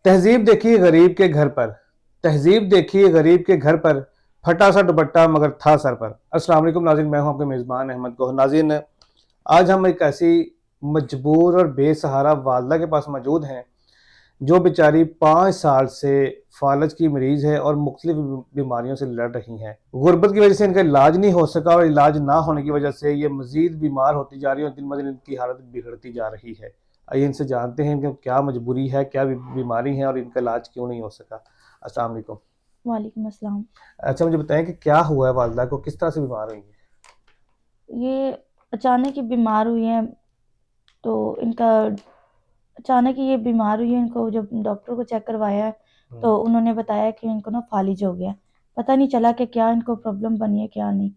तहजीब देखिए गरीब के घर पर। तहजीब देखिए गरीब के घर पर। फटा सा दुपट्टा मगर था सर पर। अस्सलाम वालेकुम नाज़रीन, मैं हूं आपके मेज़बान अहमद गोहर। नाज़रीन, आज हम एक ऐसी मजबूर और बेसहारा वालदा के पास मौजूद हैं जो बेचारी 5 साल से फालज की मरीज है और मुख्तलिफ बीमारियों से लड़ रही हैं। गुर्बत की वजह से इनका इलाज नहीं हो सका और इलाज ना होने की वजह से ये मजीद बीमार होती जा रही है और दिन ब दिन इनकी हालत बिगड़ती जा रही है। आइए इनसे जानते हैं कि क्या मजबूरी है, क्या बीमारी है और इनका इलाज क्यों नहीं हो सका। अस्सलाम वालेकुम। वालेकुम अस्सलाम। अच्छा, मुझे बताएं कि क्या हुआ है, वालदा को किस तरह से बीमार हुई है? ये अचानक ही बीमार हुई हैं। तो इनका अचानक ही ये बीमार हुई है। इनको जब डॉक्टर को चेक करवाया है तो उन्होंने बताया कि इनको ना फालिज हो गया। पता नहीं चला कि क्या इनको प्रॉब्लम बनी है क्या नहीं।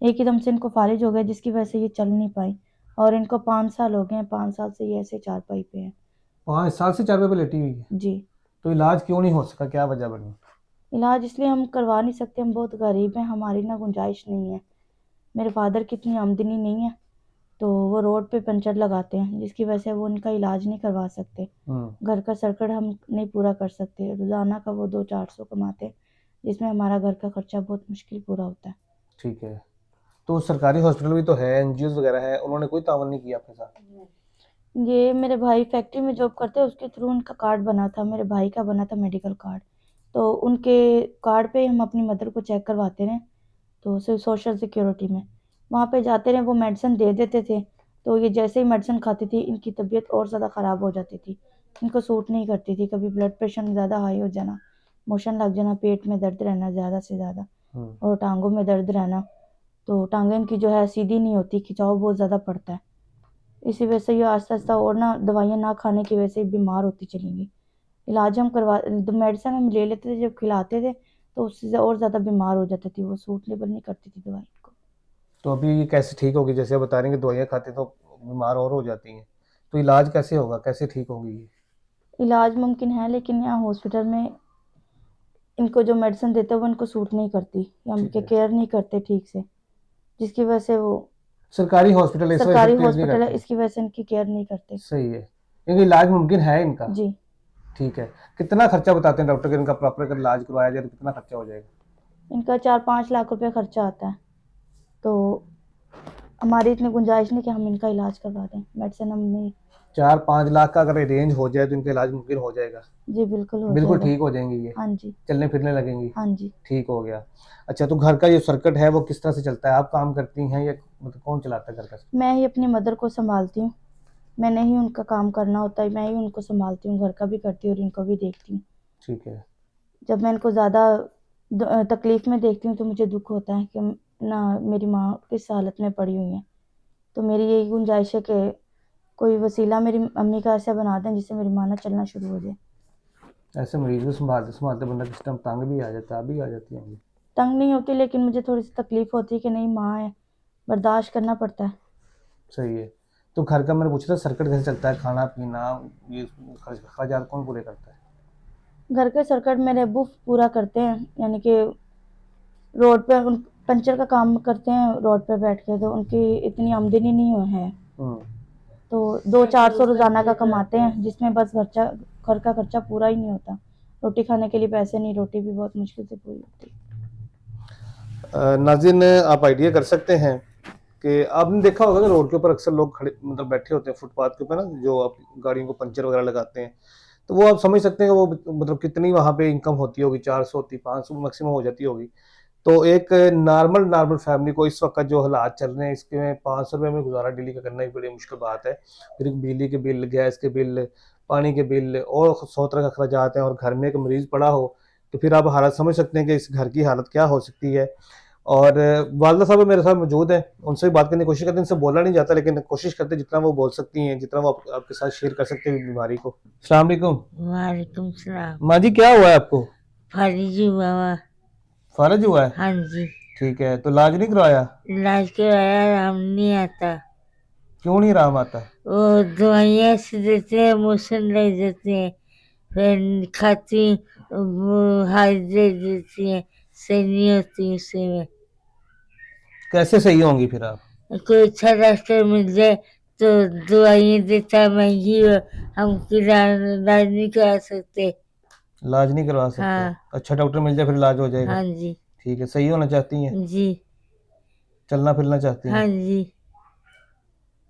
एकदम से इनको फालिज हो गया जिसकी वजह से ये चल नहीं पाई। और इनको 5 साल हो गए हैं, 5 साल से ये ऐसे चारपाई पे है। 5 साल से चार पे लेटी हुई है। जी। तो इलाज क्यों नहीं हो सका, क्या वजह बनी? इलाज इसलिए हम करवा नहीं सकते, हम बहुत गरीब हैं, हमारी ना गुंजाइश नहीं है। मेरे फादर की इतनी आमदनी नहीं है तो वो रोड पे पंचर लगाते हैं जिसकी वजह से वो उनका इलाज नहीं करवा सकते। घर का सर्कट हम नहीं पूरा कर सकते। रोज़ाना का वो 200-400 कमाते हैं जिसमें हमारा घर का खर्चा बहुत मुश्किल पूरा होता है। ठीक है। तो सरकारी हॉस्पिटल भी तो है, एनजीओ वगैरह है, उन्होंने कोई तावन नहीं किया आपके साथ? ये मेरे भाई फैक्ट्री में जॉब करते हैं, उसके थ्रू उनका कार्ड बना था, मेरे भाई का बना था मेडिकल कार्ड। तो उनके कार्ड पे हम अपनी मदर को चेक करवाते रहे। तो सिर्फ सोशल सिक्योरिटी में वहाँ पे जाते रहे, वो मेडिसिन दे देते थे। तो ये जैसे ही मेडिसिन खाती थी इनकी तबीयत और ज़्यादा ख़राब हो जाती थी। इनको सूट नहीं करती थी, कभी ब्लड प्रेशर ज़्यादा हाई हो जाना, मोशन लग जाना, पेट में दर्द रहना ज़्यादा से ज़्यादा, और टांगों में दर्द रहना। तो टांगें इनकी जो है सीधी नहीं होती, खिंचाव बहुत ज़्यादा पड़ता है। इसी वजह से ये आहिस्ता आहिस्ता और ना दवाइयाँ ना खाने की वजह से बीमार होती चली गई। इलाज हम करवा मेडिसिन हम ले लेते थे, जब खिलाते थे तो उससे और ज़्यादा बीमार हो जाती थी, वो सूट लेबल नहीं करती थी दवाई को। तो अभी ये कैसे ठीक होगी? जैसे आप बता रहे हैं कि दवाइयाँ खाते तो बीमार और हो जाती हैं, तो इलाज कैसे होगा, कैसे ठीक होगी ये? इलाज मुमकिन है लेकिन यहाँ हॉस्पिटल में इनको जो मेडिसिन देते हैं वो इनको सूट नहीं करती, या ठीक उनके है। केयर नहीं करते ठीक से, जिसकी वजह से वो सरकारी हॉस्पिटल इस वजह से सरकारी केयर नहीं हॉस्पिटल है, करते? इसकी वजह से इनकी केयर नहीं करते। सही है, क्योंकि इलाज मुमकिन है इनका। जी। ठीक है। कितना खर्चा बताते हैं डॉक्टर कि इनका प्रॉपर अगर इलाज करवाया जाए तो कितना खर्चा हो जाएगा? इनका 4-5 लाख रुपए खर्चा आता है। तो हमारी इतनी गुंजाइश नहीं कि हम इनका इलाज करवा दें, मेडिसिन हम नहीं। 4-5 लाख का अगर रेंज हो जाए तो इनका इलाज मुमकिन हो जाएगा? जी बिल्कुल हो बिल्कुल जाएगा। ठीक हो जाएंगी ये? हाँ जी। चलने फिरने लगेंगी? हाँ जी। ठीक हो गया। अच्छा, तो घर का जो सर्किट है वो किस तरह से चलता है? आप काम करती हैं या मतलब कौन चलाता है घर का? मैं ही अपनी मदर को संभालती हूँ। मैंने ही उनका काम करना होता है, मैं ही उनको संभालती हूँ, घर का भी करती हूँ और इनको भी देखती हूँ। ठीक है। जब मैं इनको ज़्यादा तकलीफ़ में देखती हूँ तो मुझे दुख होता है कि ना मेरी माँ किस हालत में पड़ी हुई है। तो मेरी यही गुंजाइश है कि कोई वसीला मेरी अम्मी का ऐसा बना दें जिससे मेरी माँ ना चलना शुरू हो जाए। ऐसे मरीज को संभालते संभालते बंदा किस टाइम तंग भी आ जाता है, अभी आ जाती होंगी। तंग नहीं होती लेकिन मुझे थोड़ी सी तकलीफ़ होती है कि नहीं माँ है, बर्दाश्त करना पड़ता है। सही है। तो घर का मैंने पूछा था सर्किट कैसे चलता है, खाना पीना, ये खर्चात कौन पूरे करता है? घर के सर्किट मेरे अब्बू पूरा करते हैं, यानी कि रोड पे उन पंचर का काम करते हैं रोड पे बैठ के, तो उनकी इतनी आमदनी नहीं है। तो 200-400 रोज़ाना का कमाते हैं जिसमें बस घर का खर्चा पूरा ही नहीं होता। रोटी खाने के लिए पैसे नहीं, रोटी भी बहुत मुश्किल से पूरी होती है। नाज़रीन, आप आइडिया कर सकते हैं कि आपने देखा होगा कि रोड के ऊपर अक्सर लोग खड़े मतलब बैठे होते हैं फुटपाथ के ऊपर ना, जो आप गाड़ियों को पंचर वगैरह लगाते हैं। तो वो आप समझ सकते हैं कि वो मतलब कितनी वहाँ पे इनकम होती होगी, 400 होती, 500 मैक्सिमम हो जाती होगी। तो एक नॉर्मल नॉर्मल फैमिली को इस वक्त जो हालात चल रहे हैं इसके में 500 रुपये में गुजारा डेली का करना ही बड़ी मुश्किल बात है। फिर बिजली के बिल, गैस के बिल, पानी के बिल और 100 तरह का अखराजात हैं, और घर में एक मरीज़ पड़ा हो तो फिर आप हालत समझ सकते हैं कि इस घर की हालत क्या हो सकती है। और वालदा साहब मेरे साथ मौजूद हैं, उनसे भी बात करने की कोशिश करते हैं। इनसे बोला नहीं जाता लेकिन कोशिश करते हैं जितना वो बोल सकती हैं, जितना वो आपके साथ शेयर कर सकते हैं बीमारी को। अस्सलाम वालेकुम। वालेकुम सलाम। माँ जी, क्या हुआ है आपको? फारिज हुआ हुआ। फारज हुआ है? हाँ जी। ठीक है, तो इलाज नहीं करवाया? इलाज करवाया, आराम नहीं आता। क्यों नहीं आराम आता? वो दवाइयाँ से देते हैं, मोशन लग जाते हैं, फिर खाती वो हाथ दे देती है, सही नहीं होती उससे में। कैसे सही होंगी फिर आप? कोई अच्छा डॉक्टर मिल जाए तो दवाइयाँ देता महंगी हम इलाज नहीं करा सकते। इलाज नहीं करवा सकते? हाँ। अच्छा डॉक्टर मिल जाए फिर इलाज हो जाएगा? हाँ जी। ठीक है, सही होना चाहती हैं? जी। चलना फिरना चाहती हाँ हैं? जी।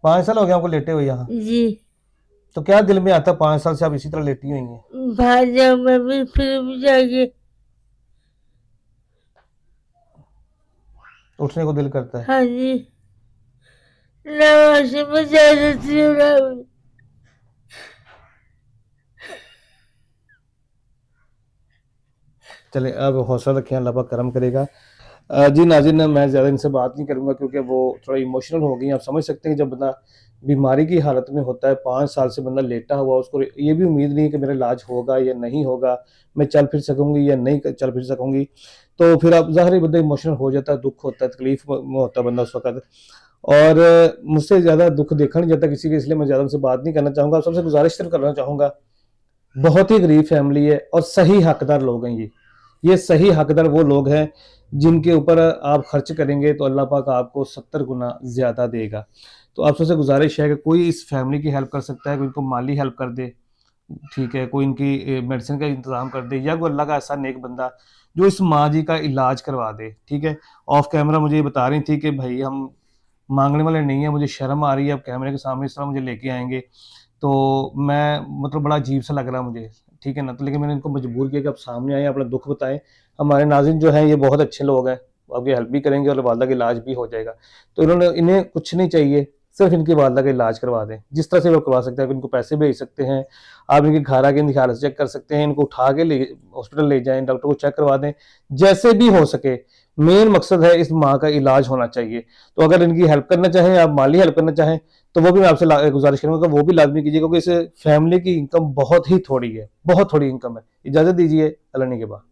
5 साल हो गए आपको लेटे हुए यहाँ? जी। तो क्या दिल में आता है 5 साल से आप इसी तरह लेटी हुई हैं? बाहर जाओ मम्मी फिर भी जाइए। उठने को दिल करता है? हाँ जी। ना वॉशरूम में जा सकती हूँ ना। चले अब हौसला रखें, अल्लाह पाक करम करेगा। जी नाज़रीन, मैं ज़्यादा इनसे बात नहीं करूँगा क्योंकि वो थोड़ा इमोशनल हो गई। आप समझ सकते हैं कि जब बंदा बीमारी की हालत में होता है, 5 साल से बंदा लेटा हुआ, उसको ये भी उम्मीद नहीं है कि मेरा इलाज होगा या नहीं होगा, मैं चल फिर सकूँगी या नहीं चल फिर सकूँगी। तो फिर आप ज़ाहिर है बंदा इमोशनल हो जाता है, दुःख होता है, तकलीफ़ में होता है बंदा उस वक़्त। और मुझसे ज़्यादा दुःख देखा नहीं जाता किसी के, इसलिए मैं ज़्यादा उनसे बात नहीं करना चाहूँगा। आप सबसे गुज़ारिश सिर्फ़ करना चाहूँगा, बहुत ही गरीब फैमिली है और सही हकदार लोग हैं ये सही हकदार वो लोग हैं जिनके ऊपर आप खर्च करेंगे तो अल्लाह पाक आपको 70 गुना ज़्यादा देगा। तो आप सबसे गुजारिश है कि कोई इस फैमिली की हेल्प कर सकता है, कोई इनको माली हेल्प कर दे, ठीक है, कोई इनकी मेडिसिन का इंतज़ाम कर दे, या कोई अल्लाह का ऐसा नेक बंदा जो इस माँ जी का इलाज करवा दे, ठीक है। ऑफ कैमरा मुझे ये बता रही थी कि भाई हम मांगने वाले नहीं है, मुझे शर्म आ रही है, अब कैमरे के सामने इस तरह मुझे लेके आएंगे तो मैं मतलब बड़ा अजीब सा लग रहा है मुझे, ठीक है ना। तो लेकिन मैंने इनको मजबूर किया कि आप सामने आएँ, अपना दुख बताएं। हमारे नाज़रीन जो हैं ये बहुत अच्छे लोग हैं, आपकी हेल्प भी करेंगे और वालदा का इलाज भी हो जाएगा। तो इन्हें कुछ नहीं चाहिए, सिर्फ इनकी वालदा का इलाज करवा दें जिस तरह से वो करवा सकते हैं। आप इनको पैसे भेज सकते हैं, आप इनके घर आके इनकी हालत चेक कर सकते हैं, इनको उठा के ले हॉस्पिटल ले जाएं, डॉक्टर को चेक करवा दें, जैसे भी हो सके। मेन मकसद है इस माँ का इलाज होना चाहिए। तो अगर इनकी हेल्प करना चाहें, आप माली हेल्प करना चाहें, तो वो भी मैं आपसे गुजारिश करूंगा कि वो भी लाजमी कीजिए, क्योंकि इस फैमिली की इनकम बहुत ही थोड़ी है, बहुत थोड़ी इनकम है। इजाजत दीजिए, अल्लाह ने के बाद।